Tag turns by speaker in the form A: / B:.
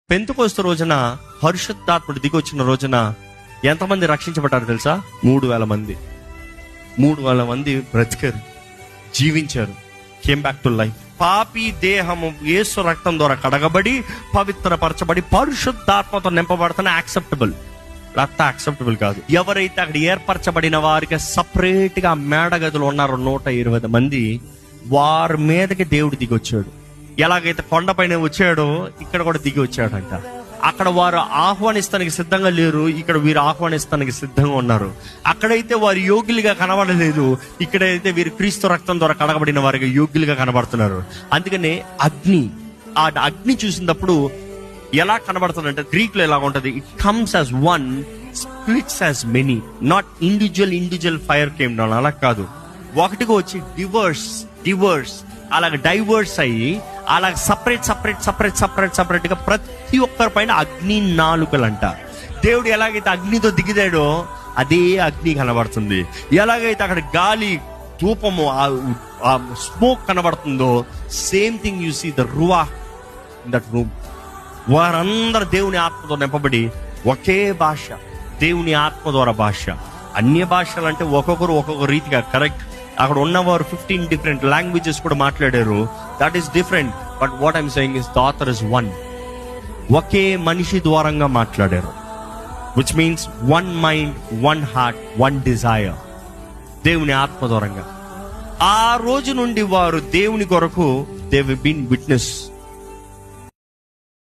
A: Pentecost రోజున పరిశుద్ధాత్ముడు దిగి వచ్చిన రోజున ఎంతమంది రక్షించబడ్డారు తెలుసా? 3,000 మంది. 3,000 మంది బ్రతికారు, జీవించారు, కేమ్ బ్యాక్ టు లైఫ్. పాపి దేహము యేసు రక్తం ద్వారా కడగబడి పవిత్రపరచబడి పరిశుద్ధాత్మతో నింపబడుతున్న యాక్సెప్టబుల్. రక్త యాక్సెప్టబుల్ కాదు. ఎవరైతే అక్కడ ఏర్పరచబడిన వారికి సపరేట్ గా మేడగదులు ఉన్నారో 120 మంది, వారి మీదకి దేవుడు దిగి వచ్చాడు. ఎలాగైతే కొండపైన వచ్చాడో ఇక్కడ కూడా దిగి వచ్చాడంట. అక్కడ వారు ఆహ్వానిస్తానికి సిద్ధంగా లేరు, ఇక్కడ వీరు ఆహ్వానిస్తానికి సిద్ధంగా ఉన్నారు. అక్కడైతే వారు యోగ్యులుగా కనబడలేదు, ఇక్కడైతే వీరు క్రీస్తు రక్తం ద్వారా కడగబడిన వారికి యోగ్యులుగా కనబడుతున్నారు. అందుకనే ఆ అగ్ని చూసినప్పుడు ఎలా కనబడుతుందంటే, గ్రీక్ లో ఎలా ఉంటది, it comes as one, splits as many. Not individual fire came down, అలా కాదు. ఒకటిగా వచ్చి డివర్స్ అలాగ డైవర్స్ అయ్యి అలాగ సపరేట్ గా ప్రతి ఒక్కరి పైన అగ్ని నాలుకలంట. దేవుడు ఎలాగైతే అగ్నితో దిగిదాడో అదే అగ్ని కనబడుతుంది. ఎలాగైతే అక్కడ గాలి ధూపము ఆ స్మోక్ కనబడుతుందో, same thing you see the ruach in that room. వారందరూ దేవుని ఆత్మతో నింపబడి ఒకే భాష, దేవుని ఆత్మ ద్వారా భాష. అన్య భాషలు అంటే ఒక్కొక్క రీతిగా, కరెక్ట్. అక్కడ ఉన్నవారు 15 డిఫరెంట్ లాంగ్వేజెస్ కూడా మాట్లాడారు. That is different. But what I'm saying is the author is one. ఒకే మనిషి ద్వారంగా మాట్లాడారు, which means one mind, one heart, one desire. దేవుని ఆత్మ ద్వారంగా ఆ రోజు నుండి వారు దేవుని కొరకు దే హావ్ బీన్ విట్నెస్.